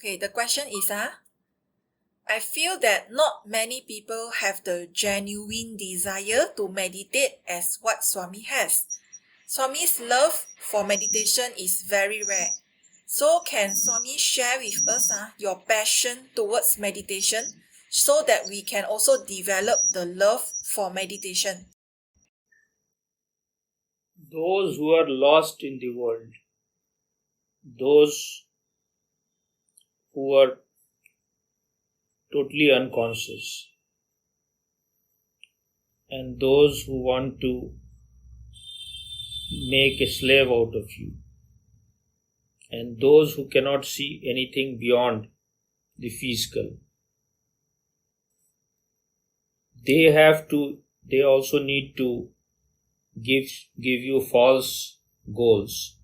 Okay, the question is I feel that not many people have the genuine desire to meditate as what Swami has. Swami's love for meditation is very rare. So can Swami share with us your passion towards meditation so that we can also develop the love for meditation? Those who are lost in the world, those who are totally unconscious, and those who want to make a slave out of you, and those who cannot see anything beyond the physical, they also need to give you false goals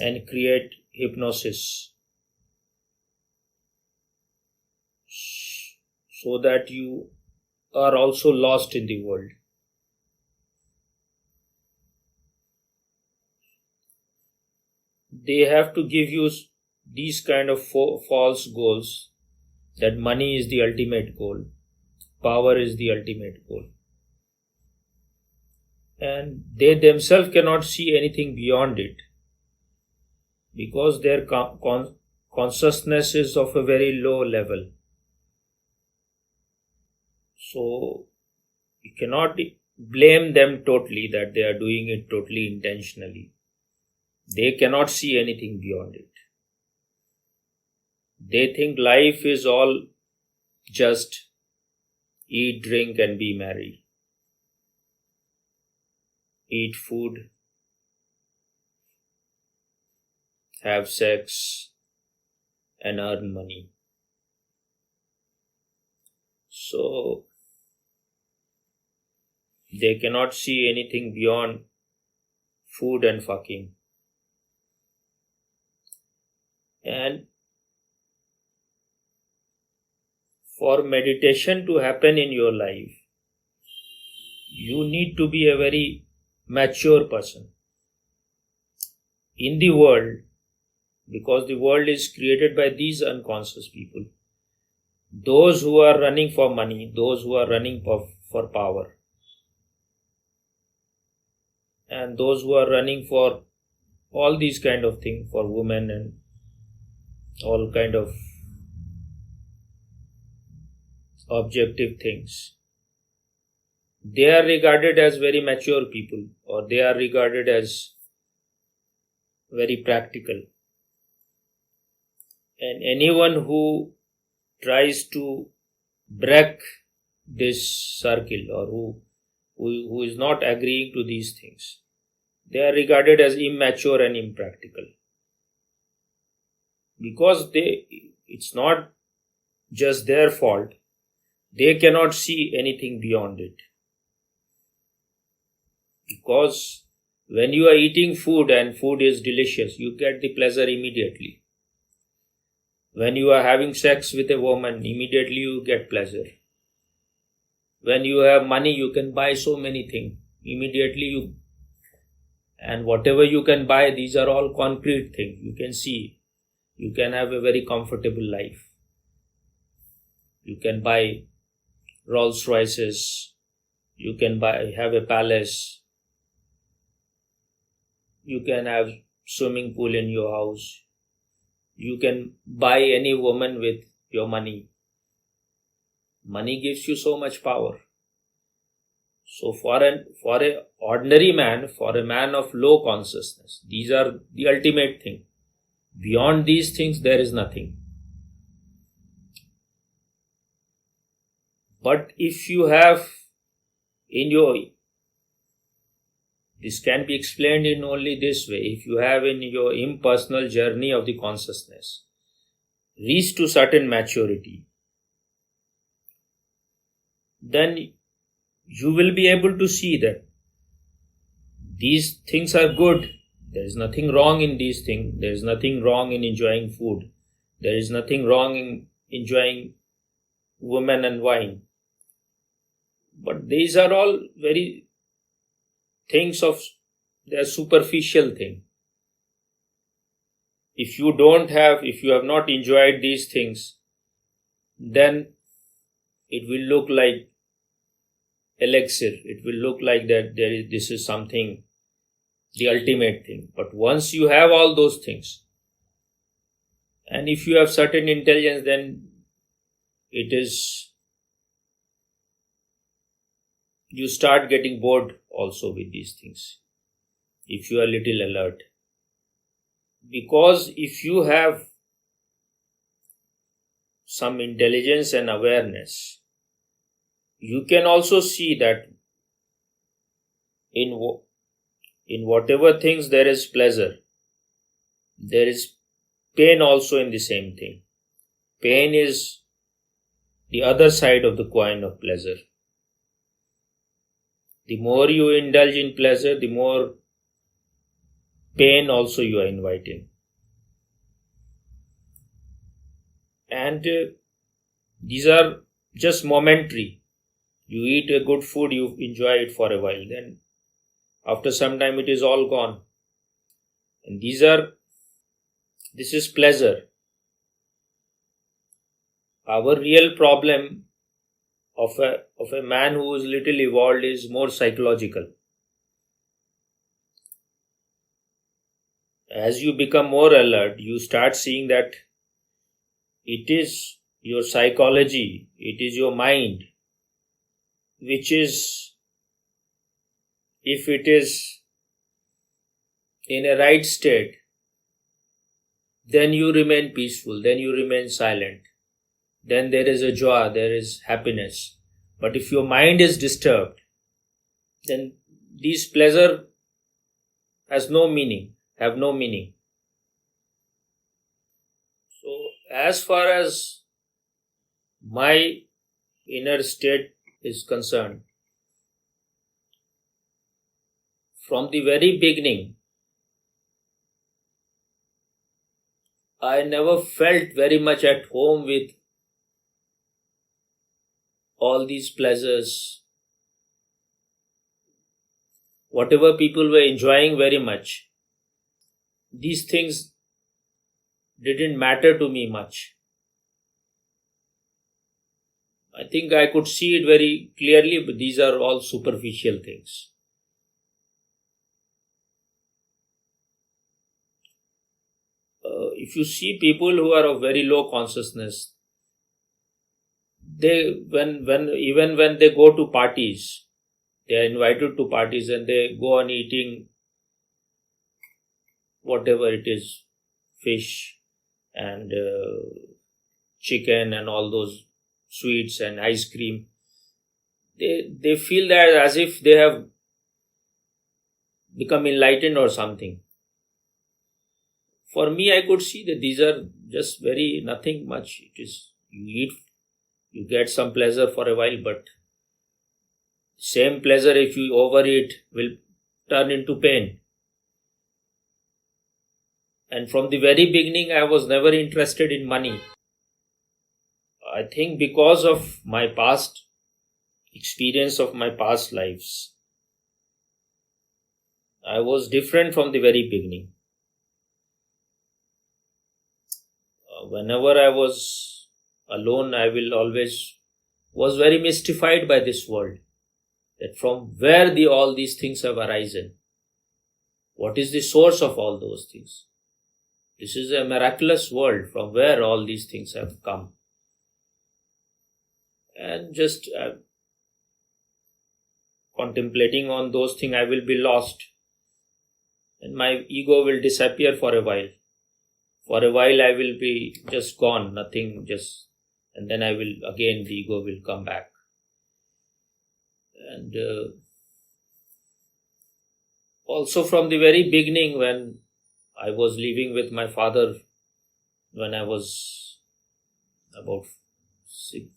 and create hypnosis so that you are also lost in the world. They have to give you these kind of false goals, that money is the ultimate goal, power is the ultimate goal, and they themselves cannot see anything beyond it because their consciousness is of a very low level. So you cannot blame them totally that they are doing it totally intentionally. They cannot see anything beyond it. They think life is all just eat, drink, and be merry. Eat food, have sex, and earn money. So they cannot see anything beyond food and fucking. And for meditation to happen in your life, you need to be a very mature person. In the world, because the world is created by these unconscious people, those who are running for money, those who are running for power, and those who are running for all these kind of things, for women and all kind of objective things, they are regarded as very mature people, or they are regarded as very practical. And anyone who tries to break this circle, or who is not agreeing to these things, they are regarded as immature and impractical. Because it's not just their fault, they cannot see anything beyond it. Because when you are eating food and food is delicious, you get the pleasure immediately. When you are having sex with a woman, immediately you get pleasure. When you have money, you can buy so many things. Immediately and whatever you can buy, these are all concrete things. You can see. You can have a very comfortable life. You can buy Rolls Royces. You can have a palace. You can have swimming pool in your house. You can buy any woman with your money. Money gives you so much power. So for an ordinary man, for a man of low consciousness, these are the ultimate thing. Beyond these things, there is nothing. But if you have this can be explained in only this way. If you have in your impersonal journey of the consciousness reached to certain maturity, then you will be able to see that these things are good. There is nothing wrong in these things. There is nothing wrong in enjoying food. There is nothing wrong in enjoying women and wine. But these are all very things of their superficial thing. if you have not enjoyed these things, then it will look like elixir. It will look like that this is something, the ultimate thing. But once you have all those things, and if you have certain intelligence, then you start getting bored also with these things, if you are little alert. Because if you have some intelligence and awareness, you can also see that in whatever things there is pleasure, there is pain also in the same thing. Pain is the other side of the coin of pleasure. The more you indulge in pleasure, the more pain also you are inviting. And these are just momentary. You eat a good food, you enjoy it for a while, then after some time it is all gone. And this is pleasure. Our real problem of a man who is little evolved is more psychological. As you become more alert, you start seeing that it is your psychology, it is your mind, which is, if it is in a right state, then you remain peaceful, then you remain silent, then there is a joy, there is happiness. But if your mind is disturbed, then these pleasure have no meaning. So as far as my inner state is concerned, from the very beginning, I never felt very much at home with all these pleasures. Whatever people were enjoying very much, these things didn't matter to me much. I think I could see it very clearly, but these are all superficial things. If you see people who are of very low consciousness, even when they go to parties, they are invited to parties and they go on eating whatever it is, fish and chicken and all those sweets and ice cream. They feel that as if they have become enlightened or something. For me, I could see that these are just very nothing much. It is, you eat, you get some pleasure for a while, but same pleasure, if you overeat, will turn into pain. And from the very beginning, I was never interested in money. I think because of my past experience of my past lives, I was different from the very beginning. Whenever I was alone, I was very mystified by this world. That from where all these things have arisen. What is the source of all those things? This is a miraculous world, from where all these things have come. And just contemplating on those things, I will be lost. And my ego will disappear for a while. For a while I will be just gone, nothing, and then the ego will come back. And also from the very beginning, when I was living with my father, when I was about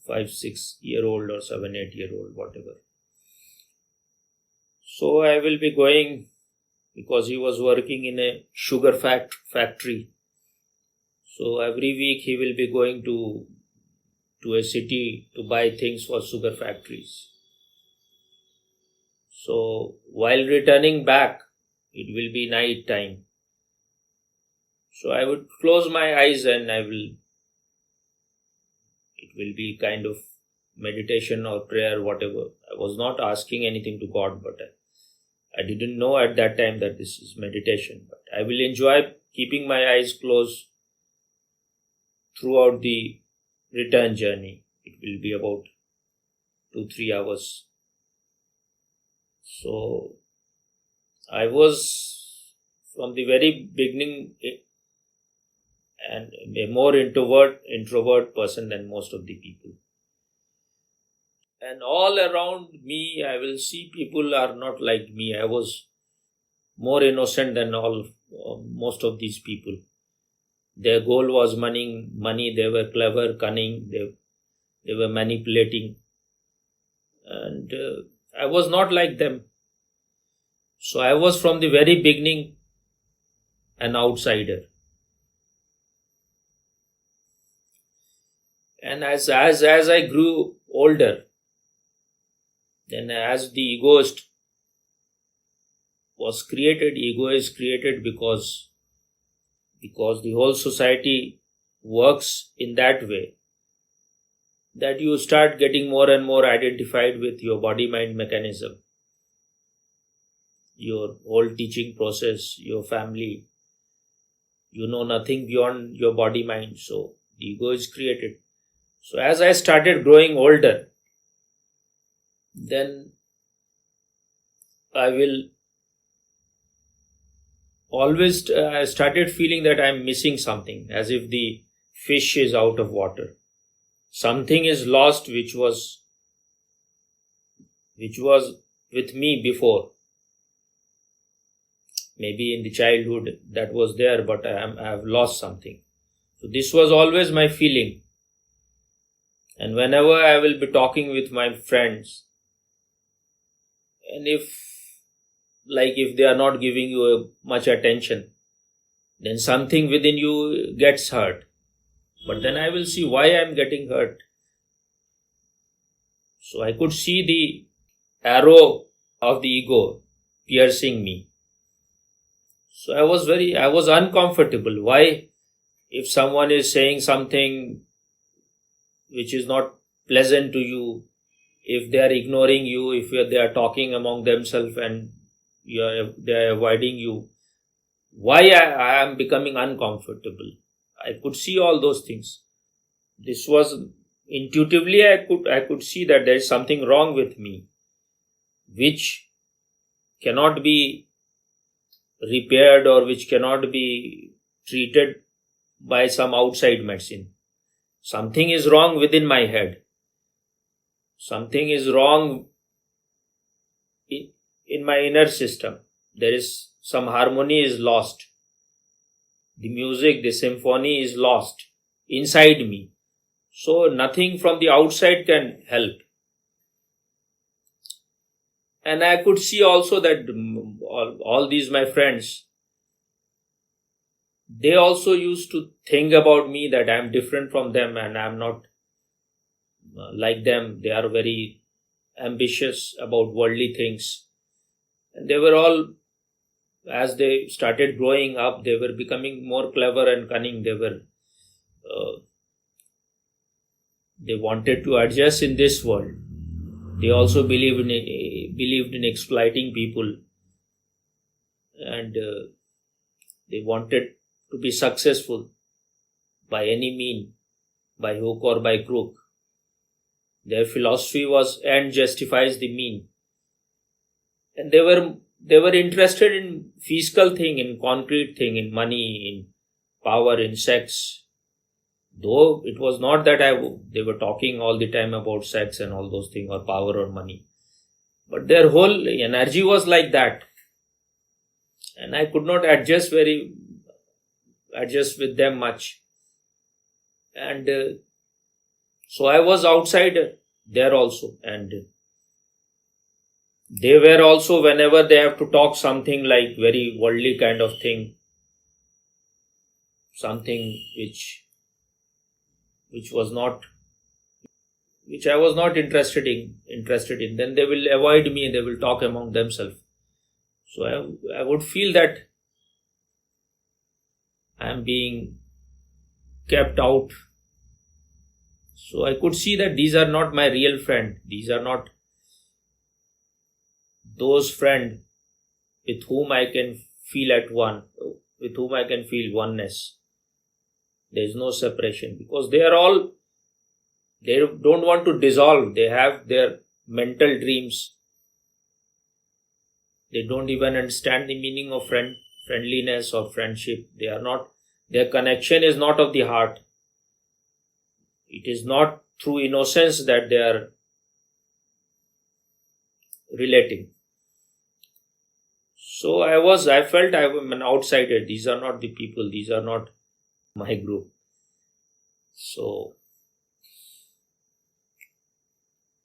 5-6 year old or 7-8 year old, whatever. So I will be going, because he was working in a sugar factory. So every week he will be going to a city to buy things for sugar factories. So while returning back, it will be night time. So I would close my eyes and it will be kind of meditation or prayer, whatever. I was not asking anything to God, but I didn't know at that time that this is meditation. But I will enjoy keeping my eyes closed throughout the return journey. It will be about 2-3 hours. So I was from the very beginning and a more introvert person than most of the people. And all around me, I will see people are not like me. I was more innocent than most of these people. Their goal was money. They were clever, cunning. They were manipulating. And I was not like them. So I was from the very beginning an outsider. And as I grew older, then as the ego is created because the whole society works in that way, that you start getting more and more identified with your body-mind mechanism, your whole teaching process, your family. You know nothing beyond your body-mind, so the ego is created. So as I started growing older, then I started feeling that I'm missing something, as if the fish is out of water. Something is lost which was with me before. Maybe in the childhood that was there, but I have lost something. So this was always my feeling. And whenever I will be talking with my friends, and if they are not giving you much attention, then something within you gets hurt. But then I will see why I am getting hurt. So I could see the arrow of the ego piercing me. So I was uncomfortable. Why? If someone is saying something which is not pleasant to you, if they are ignoring you, if they are talking among themselves and they are avoiding you, why I am becoming uncomfortable? I could see all those things. This was intuitively I could see that there is something wrong with me, which cannot be repaired or which cannot be treated by some outside medicine. Something is wrong within my head. Something is wrong in my inner system. There is some harmony is lost. The music, the symphony is lost inside me. So nothing from the outside can help. And I could see also that all these my friends, they also used to think about me that I am different from them and I am not like them. They are very ambitious about worldly things. And they were all, as they started growing up, they were becoming more clever and cunning. They wanted to adjust in this world. They also believed in exploiting people, and they wanted to be successful by any mean, by hook or by crook. Their philosophy was end justifies the mean, and they were interested in physical thing, in concrete thing, in money, in power, in sex. Though it was not that they were talking all the time about sex and all those things or power or money, but their whole energy was like that, and I could not adjust with them much, and so I was outside there also, and they were also, whenever they have to talk something like very worldly kind of thing, something which I was not interested in, then they will avoid me, they will talk among themselves. So I would feel that I am being kept out. So I could see that these are not my real friends. These are not those friends with whom I can feel at one, with whom I can feel oneness. There is no separation because they don't want to dissolve. They have their mental dreams. They don't even understand the meaning of friendliness or friendship. Their connection is not of the heart. It is not through innocence that they are relating. So I felt I am an outsider. These are not the people. These are not my group. So,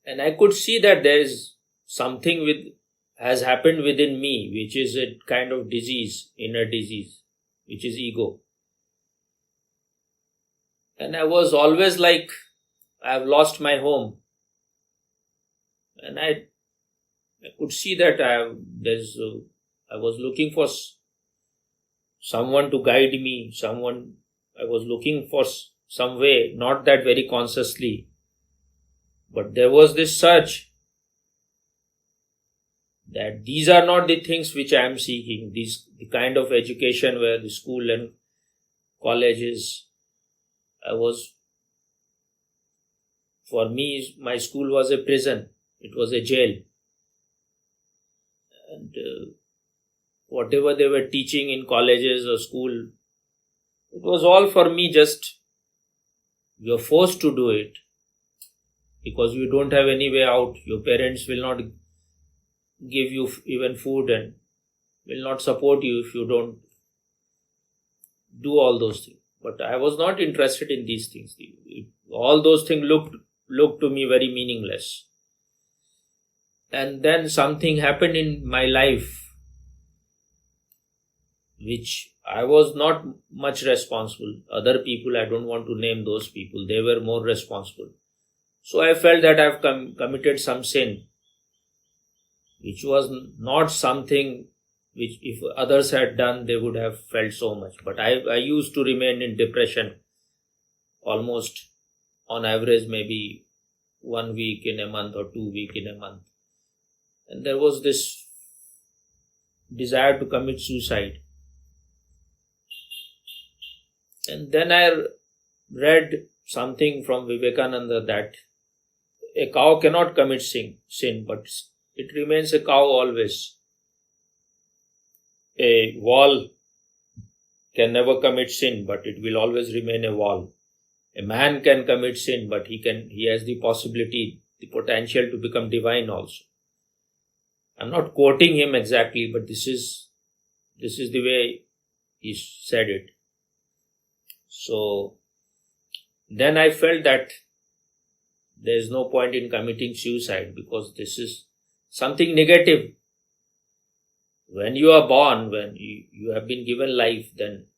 and I could see that there is something has happened within me, which is a kind of disease, inner disease, which is ego. And I was always like, I have lost my home. And I could see that I was looking for someone to guide me, I was looking for some way, not that very consciously, but there was this search that these are not the things which I am seeking. The kind of education where the school and colleges, for me, my school was a prison. It was a jail. And whatever they were teaching in colleges or school, it was all for me just, you're forced to do it because you don't have any way out. Your parents will not give you even food and will not support you if you don't do all those things. But I was not interested in these things. All those things looked to me very meaningless. And then something happened in my life which I was not much responsible. Other people, I don't want to name those people, they were more responsible. So I felt that I've committed some sin, which was not something which if others had done, they would have felt so much. But I used to remain in depression almost on average, maybe 1 week in a month or 2 weeks in a month. And there was this desire to commit suicide. And then I read something from Vivekananda that a cow cannot commit sin, but it remains a cow always. A wall can never commit sin, but it will always remain a wall. A man can commit sin, but he has the possibility, the potential to become divine also. I'm not quoting him exactly, but this is the way he said it. So then I felt that there is no point in committing suicide because this is something negative. When you are born, when you have been given life, then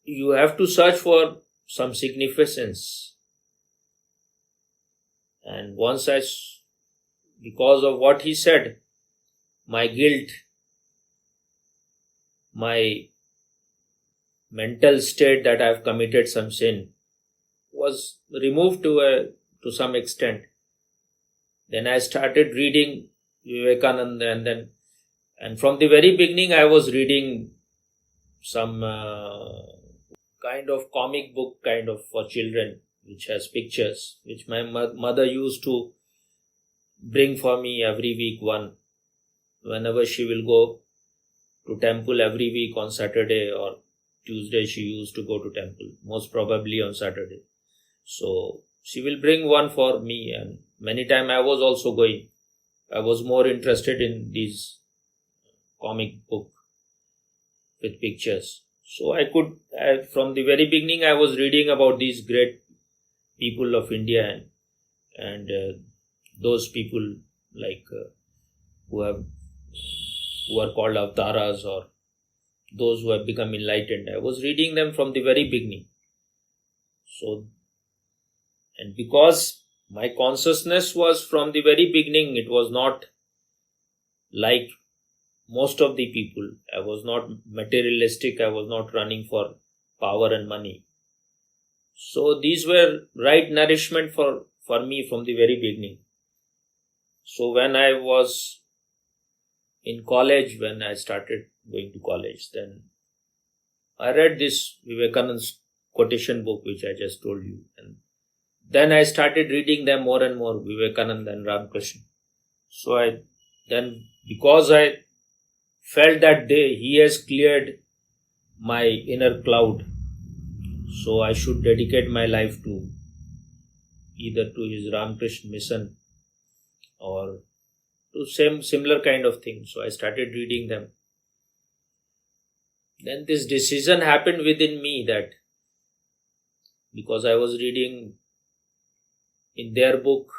you have to search for some significance. And because of what he said, my guilt, my mental state that I have committed some sin was removed to some extent. Then I started reading Vivekananda, and from the very beginning I was reading some kind of comic book kind of for children, which has pictures, which my mother used to bring for me every week one. Whenever she will go to temple every week on Saturday or Tuesday, she used to go to temple, most probably on Saturday. So she will bring one for me, and many times I was also going. I was more interested in these comic book with pictures. So from the very beginning, I was reading about these great people of India and those people like who are called avtaras or those who have become enlightened. I was reading them from the very beginning. So, and because my consciousness was from the very beginning, it was not like most of the people. I was not materialistic. I was not running for power and money. So these were right nourishment for me from the very beginning. So when I was in college, when I started going to college, then I read this Vivekananda's quotation book, which I just told you. And then I started reading them more and more, Vivekananda and Ramakrishna. So because I felt that day he has cleared my inner cloud, so I should dedicate my life to either to his Ramakrishna mission or to similar kind of thing. So I started reading them. Then this decision happened within me, that because I was reading in their book,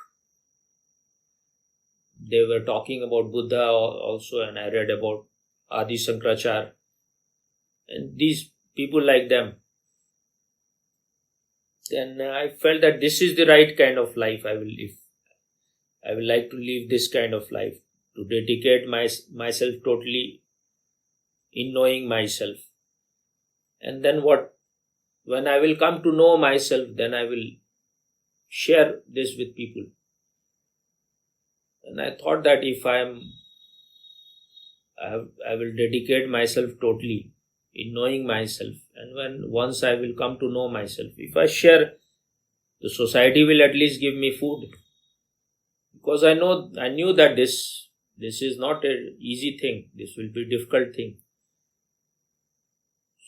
they were talking about Buddha also, and I read about Adi Shankaracharya and these people like them. Then I felt that this is the right kind of life I will live. I will like to live this kind of life, to dedicate myself totally in knowing myself. And then when I will come to know myself, then I will share this with people. And I thought that if I will dedicate myself totally in knowing myself, and once I will come to know myself, if I share, the society will at least give me food. Because I knew that this is not an easy thing. This will be a difficult thing.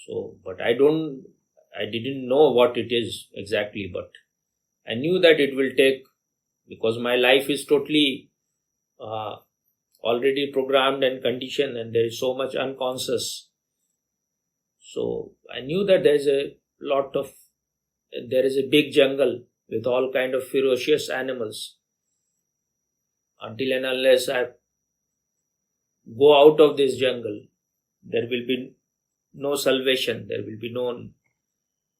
So, but I didn't know what it is exactly, but I knew that it will take, because my life is totally already programmed and conditioned, and there is so much unconscious. So I knew that there is a big jungle with all kind of ferocious animals. Until and unless I go out of this jungle, there will be no salvation. There will be no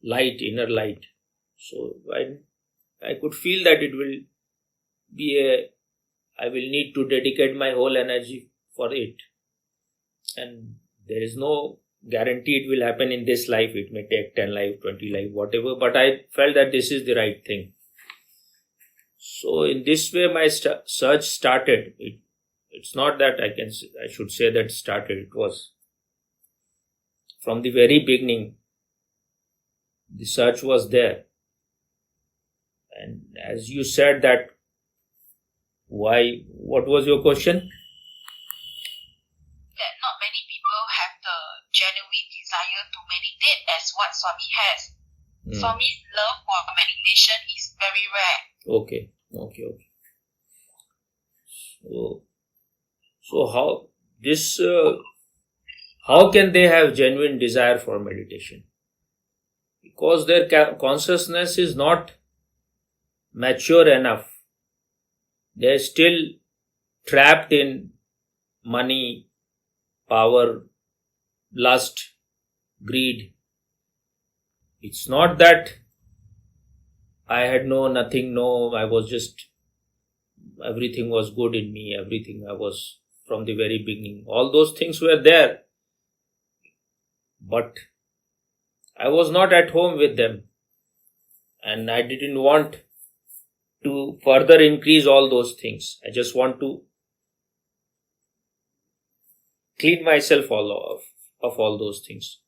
light, inner light. So I could feel that it will be I will need to dedicate my whole energy for it. And there is no guarantee it will happen in this life. It may take 10 life, 20 life, whatever. But I felt that this is the right thing. So in this way, my search started. It's not that I should say that started. It was from the very beginning. The search was there. And as you said that, what was your question? That not many people have the genuine desire to meditate as what Swami has. Swami's love for meditation is very rare. Okay. So how can they have genuine desire for meditation? Because their consciousness is not mature enough. They are still trapped in money, power, lust, greed. It's not that I had nothing, I was just, everything was good in me, everything I was from the very beginning. All those things were there. But I was not at home with them. And I didn't want to further increase all those things. I just want to clean myself of all those things.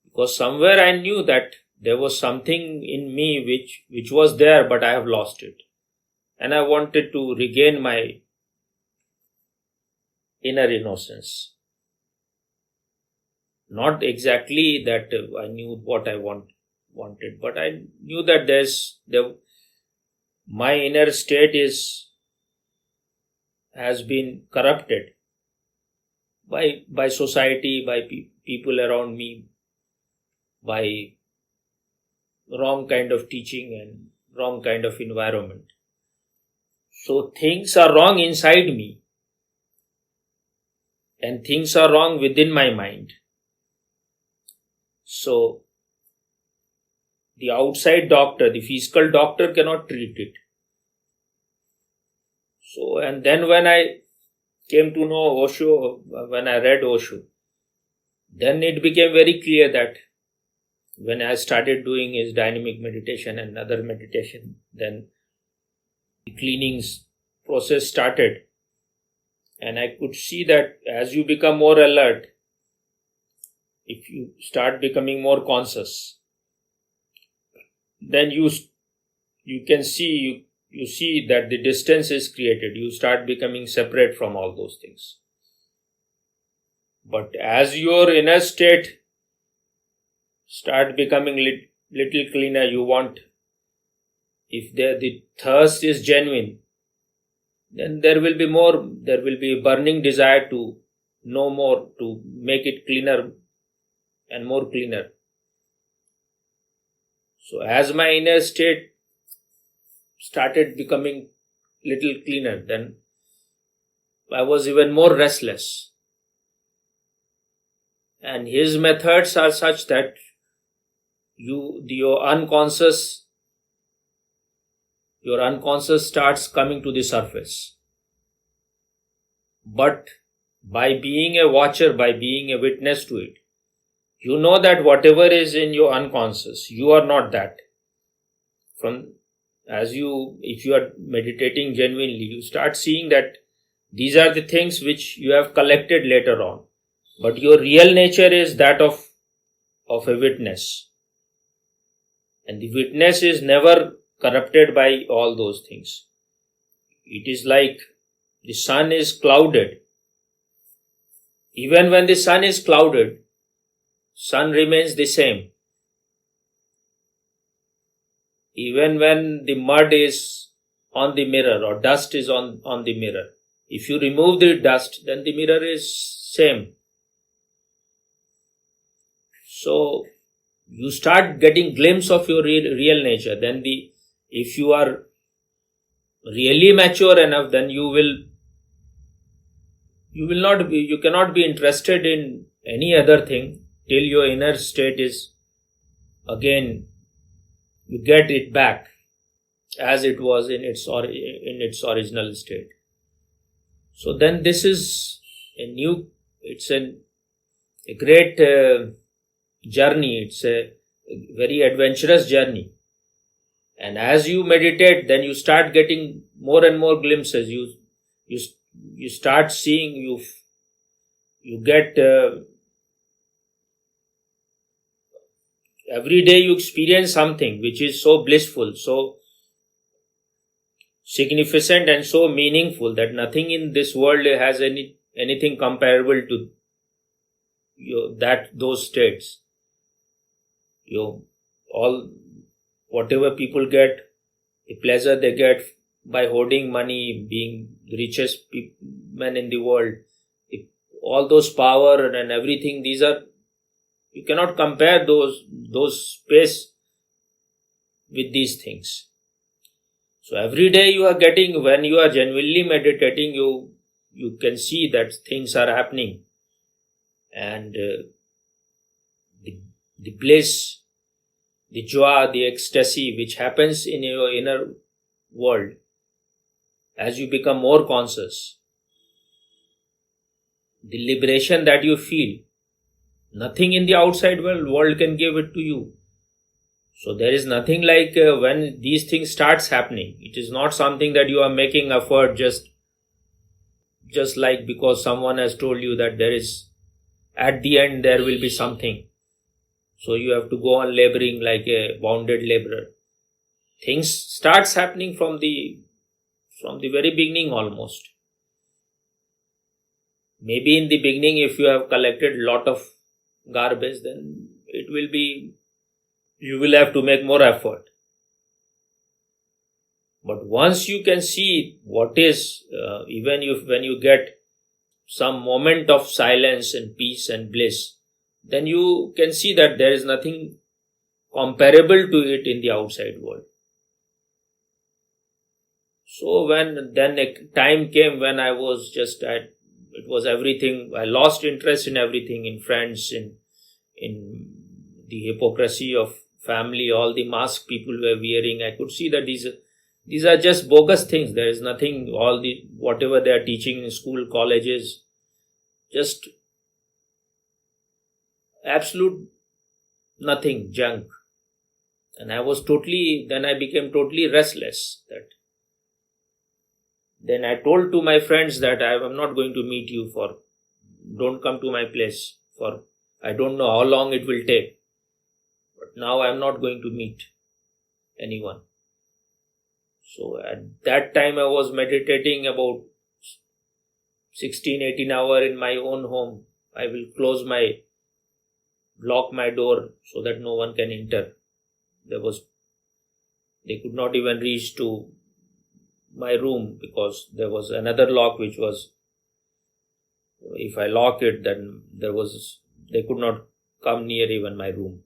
Because somewhere I knew that there was something in me which was there, but I have lost it. And I wanted to regain my inner innocence. Not exactly that I knew what I wanted, but I knew that my inner state has been corrupted by society, by people around me, by wrong kind of teaching and wrong kind of environment. So things are wrong inside me, and things are wrong within my mind. So the outside doctor, the physical doctor cannot treat it. So, and then when I came to know Osho, when I read Osho, then it became very clear that when I started doing his dynamic meditation and other meditation, then the cleanings process started. And I could see that as you become more alert, if you start becoming more conscious, then you can see, you see that the distance is created. You start becoming separate from all those things. But as your inner state start becoming little cleaner, you want, if the thirst is genuine, then there will be a burning desire to know more, to make it cleaner and more cleaner. So as my inner state started becoming little cleaner, then I was even more restless. And his methods are such that your unconscious starts coming to the surface. But by being a watcher, by being a witness to it, you know that whatever is in your unconscious, you are not that. If you are meditating genuinely, you start seeing that these are the things which you have collected later on. But your real nature is that of a witness. And the witness is never corrupted by all those things. It is like the sun is clouded. Even when the sun is clouded, sun remains the same. Even when the mud is on the mirror or dust is on the mirror, if you remove the dust, then the mirror is same. So you start getting glimpse of your real nature. Then if you are really mature enough, then you cannot be interested in any other thing till your inner state is again, you get it back as it was in its original state. So then this is it's a great journey. It's a very adventurous journey. And as you meditate, then you start getting more and more glimpses. You start seeing, you get every day you experience something which is so blissful, so significant and so meaningful that nothing in this world has anything comparable to those states. Whatever people get, the pleasure they get by hoarding money, being the richest men in the world, all those power and everything, you cannot compare those space with these things. So every day you are getting, when you are genuinely meditating, you can see that things are happening, and the bliss, the joy, the ecstasy which happens in your inner world as you become more conscious, the liberation that you feel, nothing in the outside world can give it to you. So there is nothing like when these things starts happening, it is not something that you are making effort just like because someone has told you that there is, at the end there will be something. So you have to go on laboring like a wounded laborer. Things starts happening from the very beginning almost. Maybe in the beginning, if you have collected lot of garbage, then you will have to make more effort. But once you can see what is, when you get some moment of silence and peace and bliss, then you can see that there is nothing comparable to it in the outside world. So then a time came when I was it was everything, I lost interest in everything, in friends, in the hypocrisy of family, all the mask people were wearing. I could see that These are just bogus things. There is nothing, whatever they are teaching in school, colleges, just absolute nothing, junk. And then I became totally restless. Then I told to my friends that I am not going to meet you don't come to my place I don't know how long it will take. But now I am not going to meet anyone. So at that time I was meditating about 16-18 hours in my own home. I will lock my door so that no one can enter. They could not even reach to my room because there was another lock which was, if I lock it, then they could not come near even my room.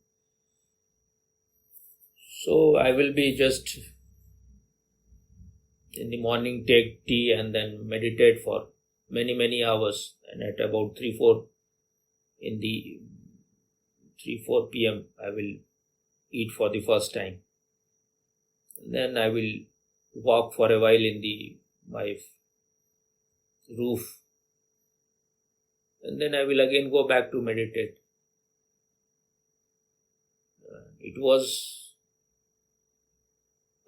So I will be just in the morning take tea and then meditate for many hours, and at about 3-4 p.m. I will eat for the first time. And then I will walk for a while in my roof, and then I will again go back to meditate. It was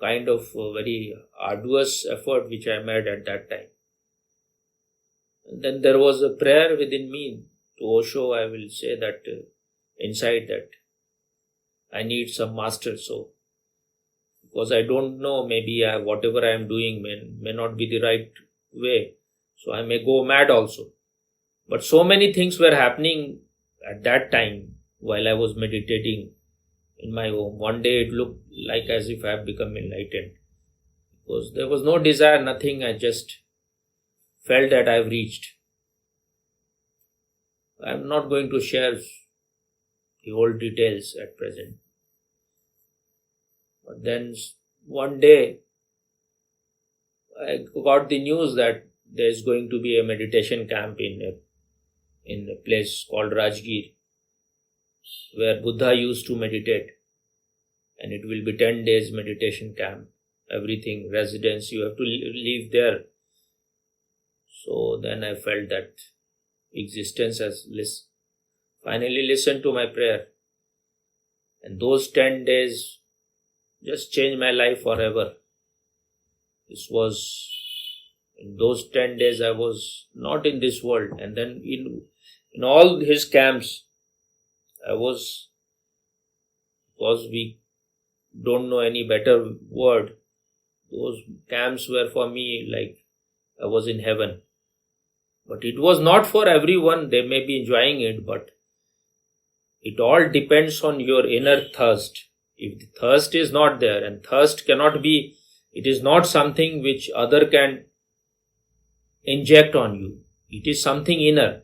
kind of a very arduous effort which I made at that time. And then there was a prayer within me to Osho. I will say that inside that I need some master. So because I don't know, maybe whatever I am doing may not be the right way. So I may go mad also. But so many things were happening at that time while I was meditating in my home. One day it looked like as if I have become enlightened. Because there was no desire, nothing. I just felt that I have reached. I am not going to share the whole details at present. But then one day I got the news that there is going to be a meditation camp in a place called Rajgir, where Buddha used to meditate, and it will be 10 days meditation camp. Everything, residence, you have to live there. So then I felt that existence has finally listened to my prayer, and those 10 days just changed my life forever. In those 10 days I was not in this world, and then in all his camps because we don't know any better word, those camps were for me like I was in heaven. But it was not for everyone. They may be enjoying it, but it all depends on your inner thirst. If the thirst is not there, and thirst it is not something which other can inject on you. It is something inner.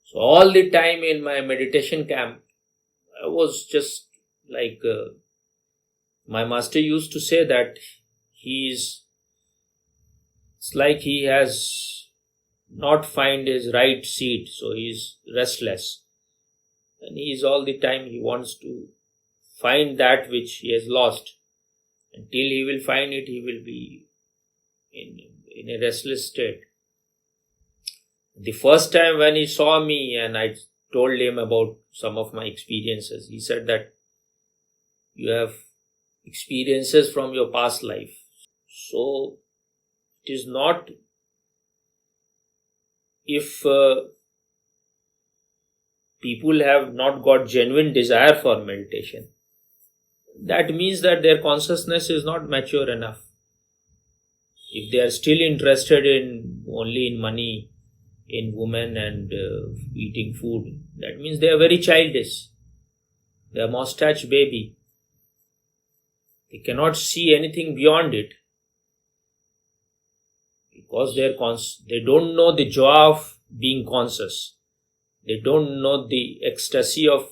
So all the time in my meditation camp, I was just like, my master used to say that it's like he has not find his right seat, so he is restless. And he wants to find that which he has lost. Until he will find it, he will be in a restless state. The first time when he saw me and I told him about some of my experiences, he said that you have experiences from your past life. So it is not, if people have not got genuine desire for meditation, that means that their consciousness is not mature enough. If they are still interested only in money, in women and eating food, that means they are very childish. They are mustache baby. They cannot see anything beyond it. Because they don't know the joy of being conscious. They don't know the ecstasy of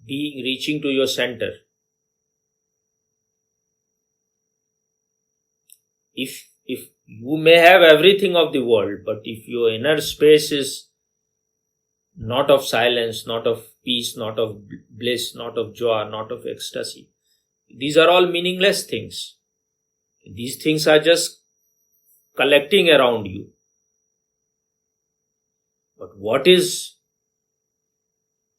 reaching to your center. If you may have everything of the world, but if your inner space is not of silence, not of peace, not of bliss, not of joy, not of ecstasy, These are all meaningless things. These things are just collecting around you. But what is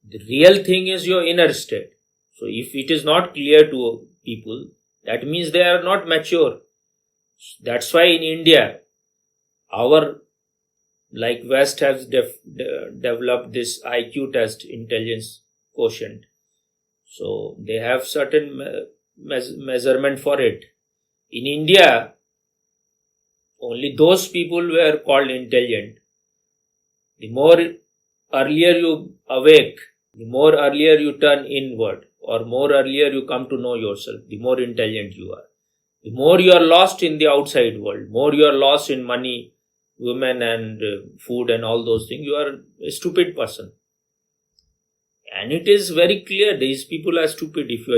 the real thing is your inner state. So if it is not clear to people, that means they are not mature. That's why in India, our West has developed this IQ test, intelligence quotient. So they have certain measurement for it. In India, only those people were called intelligent. The more earlier you awake, the more earlier you turn inward, or more earlier you come to know yourself, the more intelligent you are. The more you are lost in the outside world, more you are lost in money, women and food and all those things, you are a stupid person. And it is very clear these people are stupid. If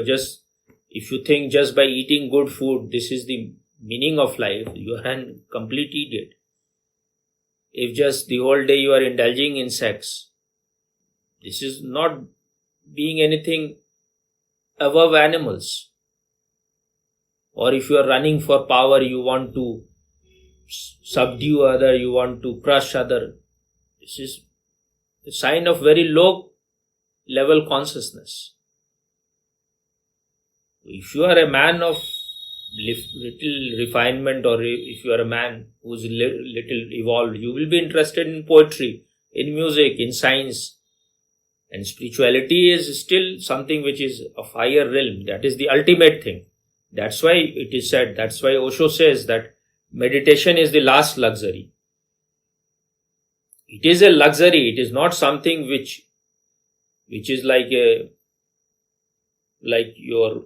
you think just by eating good food, this is the meaning of life, you are a complete idiot. If just the whole day you are indulging in sex, this is not being anything above animals. Or if you are running for power, you want to subdue other, you want to crush other. This is a sign of very low level consciousness. If you are a man of little refinement, or if you are a man who's little evolved, you will be interested in poetry, in music, in science. And spirituality is still something which is of higher realm. That is the ultimate thing. That's why it is said, that's why Osho says that meditation is the last luxury. It is a luxury. It is not something which is like your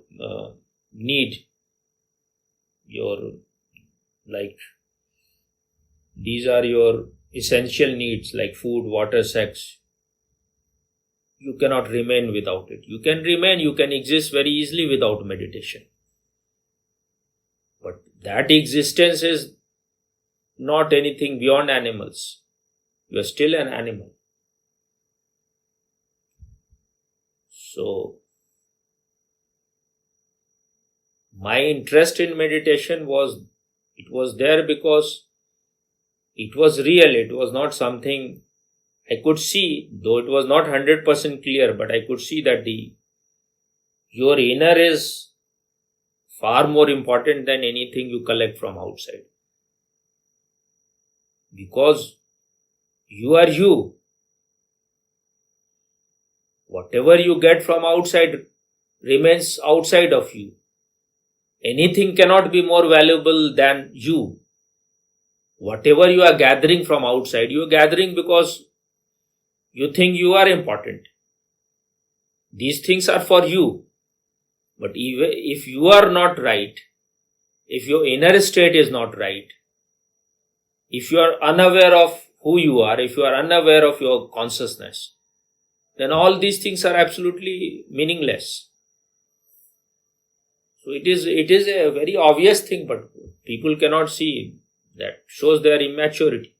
need. These are your essential needs like food, water, sex. You cannot remain without it. You can exist very easily without meditation. But that existence is not anything beyond animals. You are still an animal. So, my interest in meditation was there because it was real. It was not something I could see, though it was not 100% clear, but I could see that your inner is far more important than anything you collect from outside. Because you are you. Whatever you get from outside remains outside of you. Anything cannot be more valuable than you. Whatever you are gathering from outside, you are gathering because you think you are important. These things are for you. But if you are not right, if your inner state is not right, if you are unaware of who you are, if you are unaware of your consciousness, then all these things are absolutely meaningless. So it is a very obvious thing, but people cannot see. That shows their immaturity.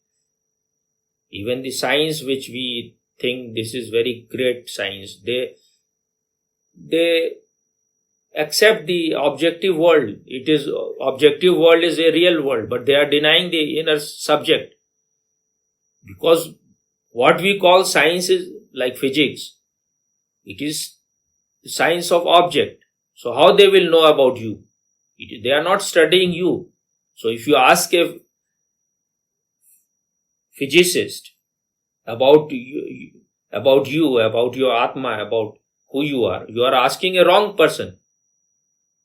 Even the science which we think this is very great science, they accept the objective world. Objective world is a real world, but they are denying the inner subject. Because what we call science is like physics. It is science of object. So how they will know about you? They are not studying you. So if you ask a physicist about you, about your Atma, about who you are asking a wrong person.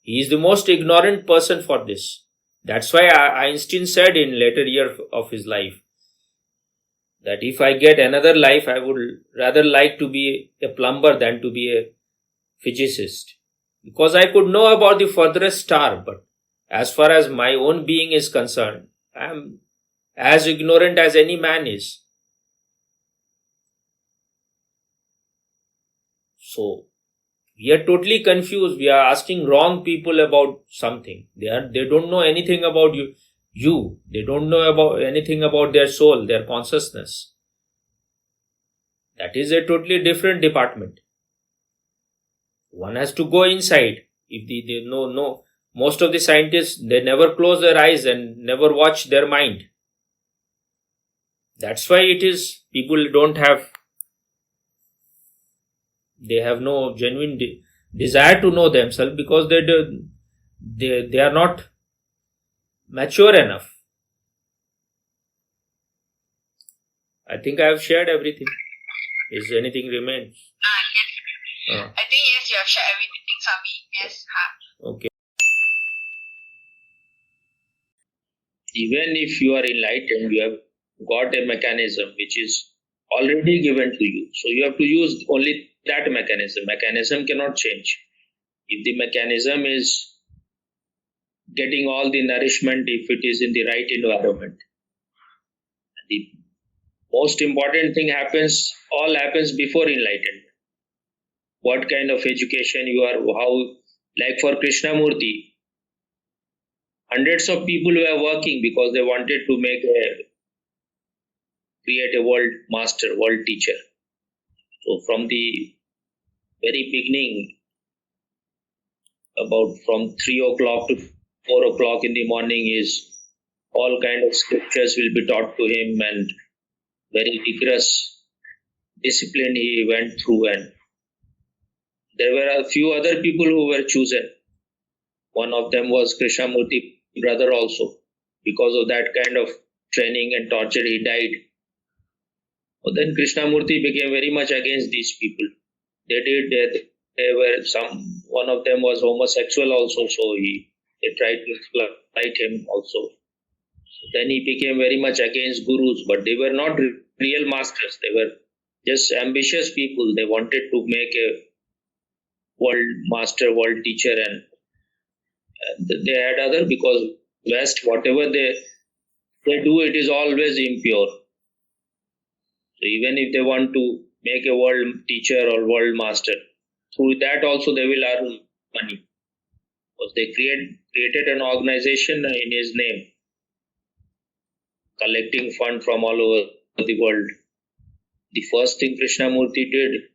He is the most ignorant person for this. That's why Einstein said in later years of his life that if I get another life, I would rather like to be a plumber than to be a physicist. Because I could know about the furthest star, but as far as my own being is concerned, I am as ignorant as any man is. So, we are totally confused. We are asking wrong people about something. They don't know anything about you. They don't know about anything about their soul, their consciousness. That is a totally different department. One has to go inside. If they no, most of the scientists, they never close their eyes and never watch their mind. That's why it is people they have no genuine desire to know themselves, because they are not mature enough. I think I have shared everything. Is anything remains? Yes. I think yes, you have shared everything, Swami. Yes. Okay. Even if you are enlightened, you have got a mechanism which is already given to you. So you have to use only that mechanism. Mechanism cannot change. If the mechanism is getting all the nourishment, if it is in the right environment, the most important thing all happens before enlightenment. What kind of education you are, how, like for Krishnamurti, hundreds of people were working because they wanted to create a world master, world teacher. So from the very beginning, about from 3 o'clock to 4 o'clock in the morning, is all kind of scriptures will be taught to him, and very rigorous discipline he went through. And there were a few other people who were chosen. One of them was Krishnamurti brother also. Because of that kind of training and torture, he died. But then Krishnamurti became very much against these people. One of them was homosexual also, so they tried to exploit him also. So then he became very much against gurus, but they were not real masters. They were just ambitious people. They wanted to make a world master, world teacher, and they had other, because West, whatever they do, it is always impure. So even if they want to make a world teacher or world master, through that also they will earn money, because they created an organization in his name, collecting fund from all over the world. The first thing Krishnamurti did,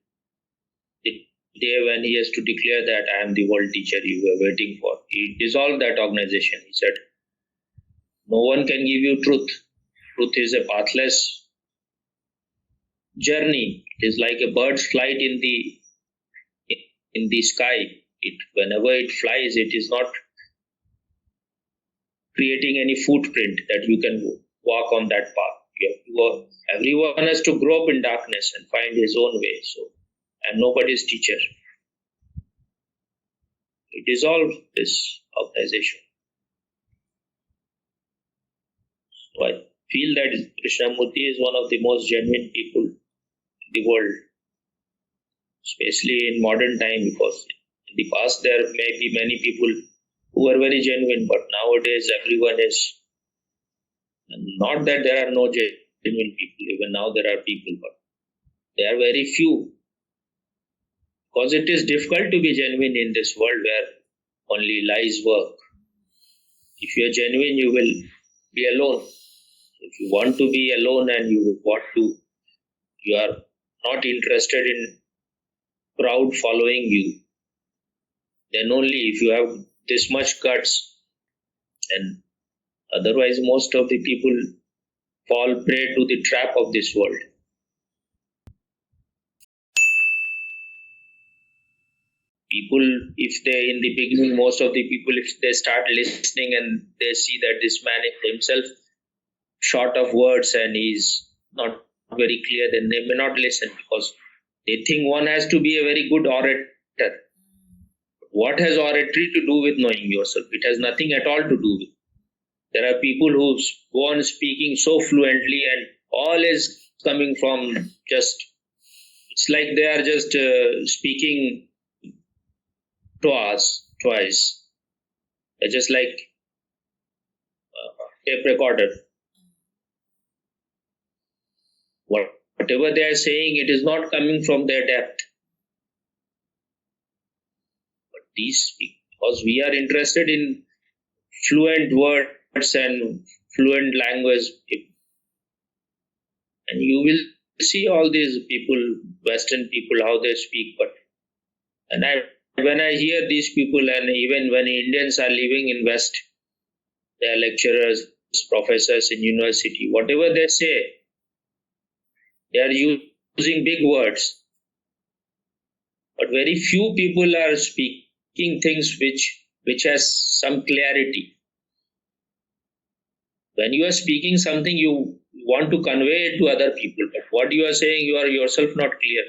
the day when he has to declare that I am the world teacher you were waiting for, he dissolved that organization. He said, no one can give you truth. Truth is a pathless journey. It is like a bird's flight in the sky. Whenever it flies, it is not creating any footprint that you can walk on that path. Everyone has to grow up in darkness and find his own way. So I'm nobody's teacher. It dissolved this organization. So I feel that Krishnamurti is one of the most genuine people in the world, especially in modern time, because in the past there may be many people who are very genuine, but nowadays everyone is, not that there are no genuine people, even now there are people, but they are very few, because it is difficult to be genuine in this world where only lies work. If you are genuine, you will be alone. If you want to be alone and you are not interested in crowd following you, then only if you have this much guts. And otherwise most of the people fall prey to the trap of this world. People, if they, in the beginning, most of the people, if they start listening and they see that this man is himself short of words and he's not very clear, then they may not listen, because they think one has to be a very good orator. What has oratory to do with knowing yourself? It has nothing at all to do with. There are people who go on speaking so fluently and all is coming from just, it's like they are just speaking twice. They're just like tape recorder. Whatever they are saying, it is not coming from their depth. But because we are interested in fluent words and fluent language, and you will see all these people, Western people, how they speak, and I've when I hear these people, and even when Indians are living in West, they are lecturers, professors in university, whatever they say, they are using big words. But very few people are speaking things which has some clarity. When you are speaking something, you want to convey it to other people, but what you are saying, you are yourself not clear.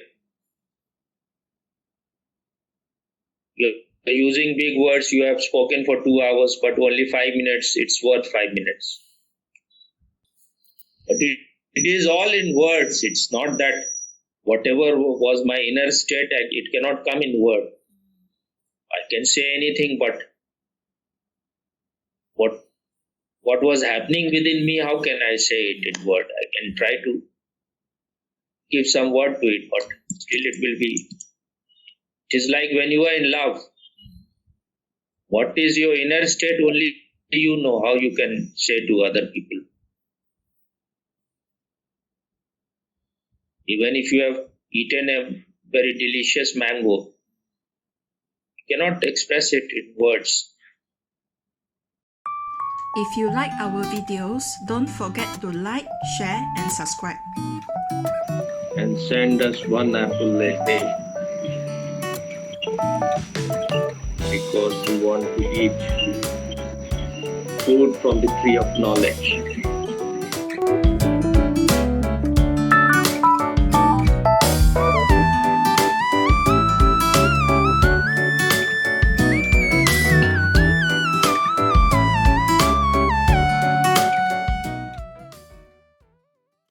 You are using big words, you have spoken for 2 hours, but only 5 minutes, it's worth 5 minutes. But it is all in words. It's not that whatever was my inner state, it cannot come in word. I can say anything, but what was happening within me, how can I say it in word? I can try to give some word to it, but still it will be. It is like when you are in love. What is your inner state, only you know how you can say to other people. Even if you have eaten a very delicious mango, you cannot express it in words. If you like our videos, don't forget to like, share and subscribe. And send us one apple a day, because we want to eat food from the tree of knowledge.